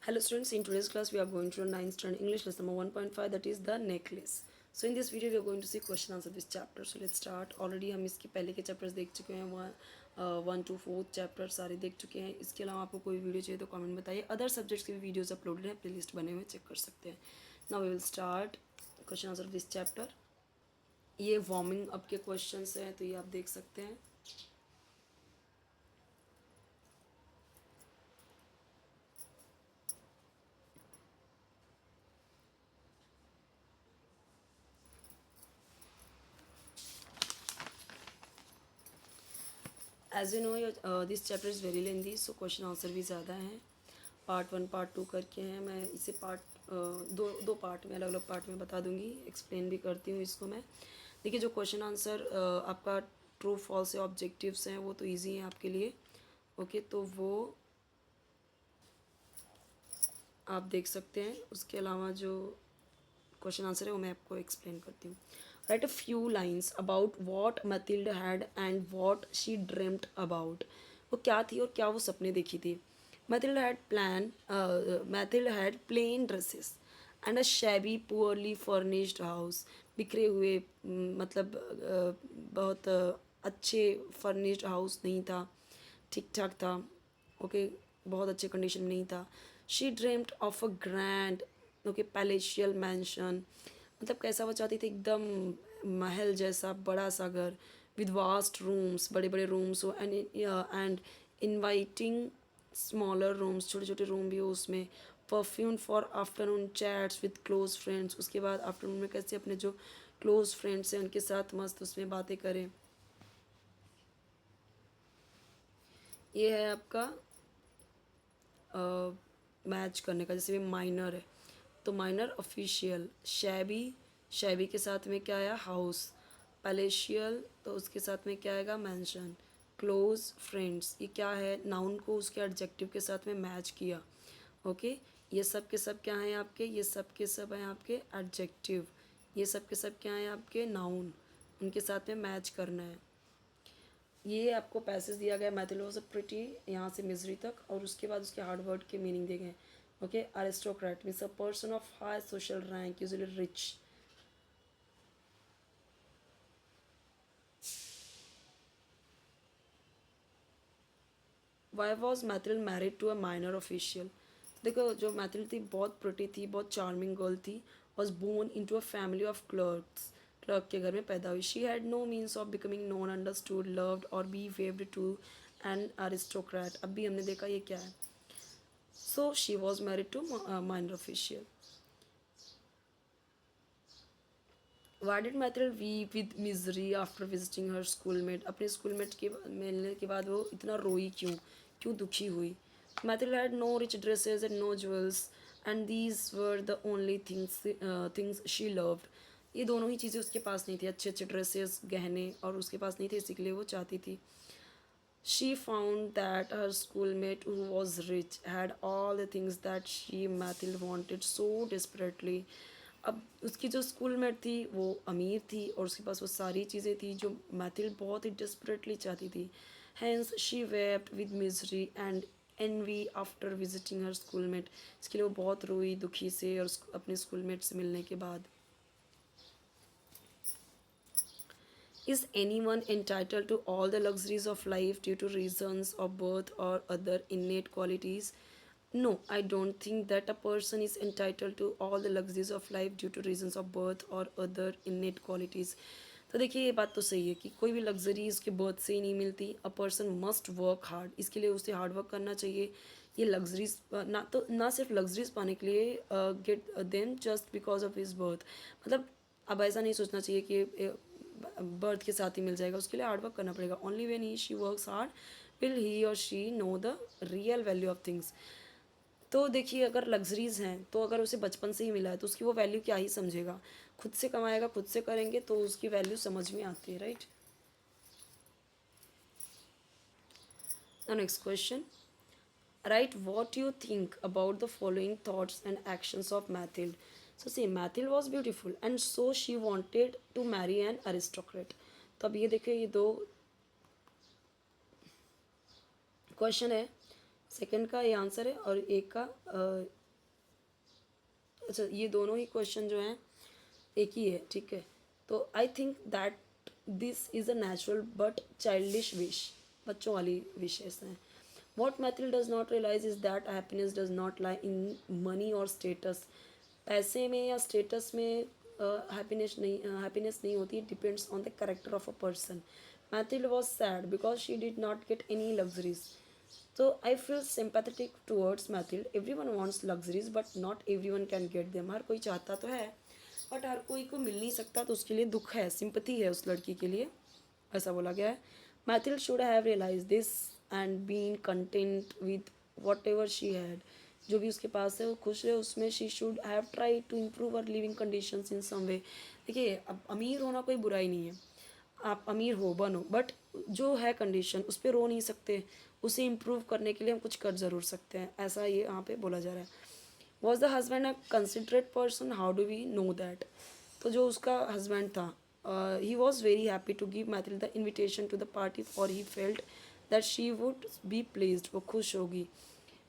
Hello students, in today's class we are going to 9th standard English lesson number 1.5, that is the necklace. So in this video we are going to see question answer this chapter. So let's start. Already हम इसके पहले के chapters देख चुके हैं, 1 to 4 chapter सारे देख चुके हैं. इसके अलावा आपको कोई वीडियो चाहिए तो कमेंट बताइए. अदर सब्जेक्ट्स के भी वीडियोज़ अपलोडेड हैं, प्ले लिस्ट बने हुए चेक कर सकते हैं. Now we will start question answer this chapter. ये वार्मिंग अप के क्वेश्चन हैं तो ये आप देख सकते हैं. As you know this chapter is very lengthy, so question answer भी ज़्यादा हैं. पार्ट 1 पार्ट 2 करके हैं. मैं इसे दो पार्ट में, अलग अलग पार्ट में बता दूंगी, एक्सप्लेन भी करती हूँ इसको मैं. देखिए जो क्वेश्चन आंसर आपका ट्रू फॉल्स या ऑब्जेक्टिव्स हैं वो तो ईजी हैं आपके लिए. ओके तो वो आप देख सकते हैं. उसके अलावा जो क्वेश्चन आंसर है वो मैं आपको एक्सप्लेन करती हूँ. Right a few lines about what Mathilde had and what she dreamed about. वो क्या थी और क्या वो सपने देखी थी. Mathilde had plane dresses and a shabby poorly furnished house. बिखरे हुए मतलब बहुत अच्छे फर्निश्ड हाउस नहीं था, ठीक ठाक था. ओके बहुत अच्छे कंडीशन में नहीं था. She dreamed of a grand okay palatial mention. मतलब कैसा वो चाहती थी, एकदम महल जैसा बड़ा सा घर विद वास्ट रूम्स, बड़े बड़े रूम्स हो एंड इनवाइटिंग स्मॉलर रूम्स, छोटे छोटे रूम भी हो उसमें. Perfume for afternoon chats with close friends. उसके बाद आफ्टरनून में कैसे अपने जो क्लोज फ्रेंड्स हैं उनके साथ मस्त उसमें बातें करें. ये है आपका मैच करने का. जैसे भी माइनर है तो माइनर ऑफिशियल. शैबी, शैबी के साथ में क्या आया, हाउस. पैलेशियल तो उसके साथ में क्या आएगा, मैंशन. क्लोज फ्रेंड्स ये क्या है, नाउन को उसके एडजेक्टिव के साथ में मैच किया. ओके ये सब के सब क्या हैं आपके, ये सब के सब हैं आपके एडजेक्टिव. ये सब के सब क्या हैं आपके, नाउन. उनके साथ में मैच करना है. ये आपको पैसेज दिया गया मैथिल वॉज अ प्रिटी यहाँ से मिजरी तक, और उसके बाद उसके हार्ड वर्ड के मीनिंग दिए गए. Okay aristocrat means a person of high social rank usually rich. Why was Mathilde married to a minor official. देखो जो मैथिल थी बहुत प्रिटी थी, बहुत चार्मिंग गर्ल थी. Was born into a family of clerks. Clerk के घर में पैदा हुई. She had no means of becoming known understood loved और be wedded to an aristocrat. अब भी हमने देखा ये क्या है. So she was married to a minor official. Why did Mathilde weep with misery after visiting her schoolmate? अपने schoolmate के मिलने के बाद वो इतना रोई क्यों, क्यों दुखी हुई. Mathilde had no rich dresses and no jewels, and these were the only things she loved. ये दोनों ही चीज़ें उसके पास नहीं थी, अच्छे अच्छे ड्रेसेस गहने, और उसके पास नहीं थे, इसीलिए वो चाहती थी. She found that her schoolmate, who was rich, had all the things that she Mathilde wanted so desperately. अब उसकी जो स्कूलमेट थी वो अमीर थी और उसके पास वो सारी चीज़ें थी जो मैथिल्ड बहुत ही डेस्परेटली चाहती थी. Hence she wept with misery and envy after visiting her schoolmate. इसके लिए वो बहुत रोई दुखी से और अपने स्कूलमेट से मिलने के बाद. Is anyone entitled to all the luxuries of life due to reasons of birth or other innate qualities? No, I don't think that a person is entitled to all the luxuries of life due to reasons of birth or other innate qualities. तो देखिए ये बात तो सही है कि कोई भी लग्जरी उसके बर्थ से ही नहीं मिलती. A person must work hard, इसके लिए उसे हार्ड वर्क करना चाहिए. ये लग्जरीज ना तो ना सिर्फ लग्जरीज पाने के लिए get them just because of his birth. मतलब अब ऐसा नहीं सोचना चाहिए कि बर्थ के साथ ही मिल जाएगा. उसके लिए हार्ड वर्क करना पड़ेगा. Only when he she works hard will he और she know the real value of things. तो देखिए अगर लग्जरीज हैं तो अगर उसे बचपन से ही मिला है तो उसकी वो वैल्यू क्या ही समझेगा. खुद से कमाएगा, खुद से करेंगे तो उसकी वैल्यू समझ में आती है. Right. Next question. Write what you think about the following thoughts and actions of Mathilde. So see, Mathilde was beautiful and so she wanted to marry an aristocrat. तो अब ये देखिए ये दो क्वेश्चन है. सेकंड का ये आंसर है और एक का अच्छा ये दोनों ही क्वेश्चन जो हैं एक ही है, ठीक है। तो I think that this is a natural but childish wish, बच्चों वाली विशेष हैं। What Mathilde does not realise is that happiness does not lie in money और स्टेटस। पैसे में या स्टेटस में हैप्पीनेस नहीं होती, it depends on the character of a person. Mathilde was sad because she did not get any luxuries. So I feel sympathetic towards Mathilde. Everyone wants luxuries, but not everyone can get them. हर कोई चाहता तो है, but हर कोई को मिल नहीं सकता, तो उसके लिए दुख है, सिंपथी है उस लड़की के लिए, ऐसा बोला गया है। Mathilde should have realized this and been content with whatever she had. जो भी उसके पास है वो खुश है उसमें। She should have try to improve her living conditions in some way. देखिए अब अमीर होना कोई बुराई नहीं है, आप अमीर हो बनो, बट जो है कंडीशन उस पर रो नहीं सकते, उसे इम्प्रूव करने के लिए हम कुछ कर ज़रूर सकते हैं, ऐसा ये यहाँ पे बोला जा रहा है। Was the husband a considerate person, how do we know that. तो जो उसका हस्बैंड था, he was very happy to give Mathilde the invitation to the party for he felt that she would be pleased, वो खुश होगी।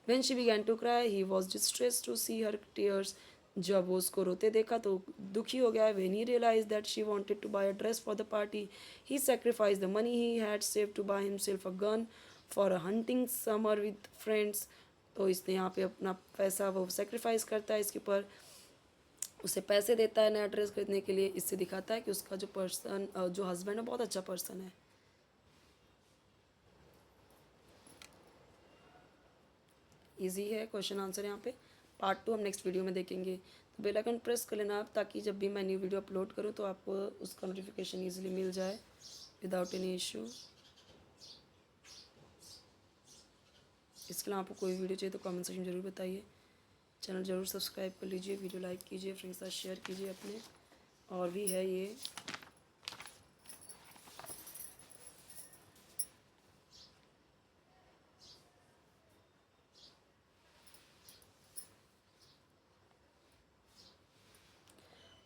When she began to cry, he was distressed to see her tears. जब वो उसको रोते देखा तो दुखी हो गया। When he realized that she wanted to buy a dress for the party, he sacrificed the money he had saved to buy himself a gun for a hunting summer with friends. तो इसने यहाँ पे अपना पैसा वो sacrifice करता है इसके ऊपर, उसे पैसे देता है नया ड्रेस खरीदने के लिए। इससे दिखाता है कि उसका जो पर्सन जो हस्बैंड है बहुत अच्छा पर्सन है। इजी है क्वेश्चन आंसर यहाँ पे। पार्ट 2 हम नेक्स्ट वीडियो में देखेंगे। तो बेल आइकन प्रेस कर लेना आप, ताकि जब भी मैं न्यू वीडियो अपलोड करूँ तो आपको उसका नोटिफिकेशन ईजिली मिल जाए विदाउट एनी इशू। इसके अलावा आपको कोई वीडियो चाहिए तो कमेंट सेक्शन जरूर बताइए। चैनल जरूर सब्सक्राइब कर लीजिए, वीडियो लाइक कीजिए, फ्रेंड्स के साथ शेयर कीजिए अपने। और भी है ये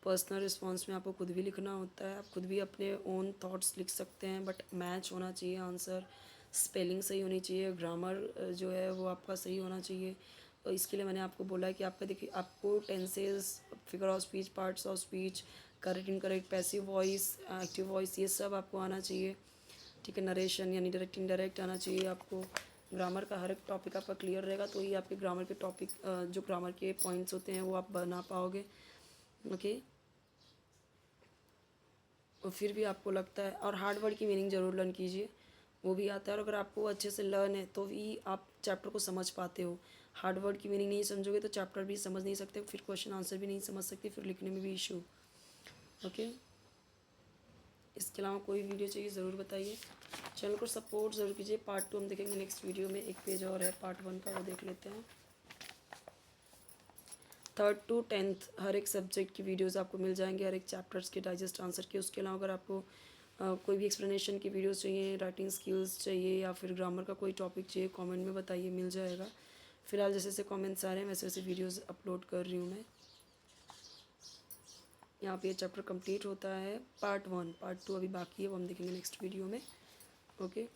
पर्सनल रिस्पॉन्स में आपको खुद भी लिखना होता है, आप खुद भी अपने ओन थॉट्स लिख सकते हैं, बट मैच होना चाहिए आंसर, स्पेलिंग सही होनी चाहिए, ग्रामर जो है वो आपका सही होना चाहिए। तो इसके लिए मैंने आपको बोला है कि आपका देखिए आपको tenses, figure of speech, parts of speech, correct incorrect, passive voice, active voice, ये सब आपको आना चाहिए, ठीक है। नरेशन यानी डायरेक्ट इनडायरेक्ट आना चाहिए आपको। ग्रामर का हर एक टॉपिक आपका क्लियर रहेगा तो ही आपके ग्रामर के टॉपिक जो ग्रामर के पॉइंट्स होते हैं वो आप बना पाओगे, ओके। और फिर भी आपको लगता है, और हार्ड वर्ड की मीनिंग ज़रूर लर्न कीजिए, वो भी आता है। और अगर आपको अच्छे से लर्न है तो ही आप चैप्टर को समझ पाते हो। हार्ड वर्ड की मीनिंग नहीं समझोगे तो चैप्टर भी समझ नहीं सकते, फिर क्वेश्चन आंसर भी नहीं समझ सकते, फिर लिखने में भी इशू, ओके। इसके अलावा कोई वीडियो चाहिए ज़रूर बताइए, चैनल को सपोर्ट ज़रूर कीजिए। पार्ट 2 हम देखेंगे नेक्स्ट वीडियो में, एक पेज और है पार्ट 1 का, वो देख लेते हैं। 3rd to 10th हर एक सब्जेक्ट की वीडियोस आपको मिल जाएंगे, हर एक चैप्टर्स के डाइजेस्ट आंसर के। उसके अलावा अगर आपको कोई भी एक्सप्लेनेशन की वीडियोस चाहिए, राइटिंग स्किल्स चाहिए, या फिर ग्रामर का कोई टॉपिक चाहिए, कमेंट में बताइए, मिल जाएगा। फिलहाल जैसे जैसे कमेंट्स आ रहे हैं वैसे वैसे वीडियोस अपलोड कर रही हूँ मैं। यहाँ पे ये चैप्टर कंप्लीट होता है पार्ट 1। पार्ट 2 अभी बाकी है, वो हम देखेंगे नेक्स्ट वीडियो में, ओके।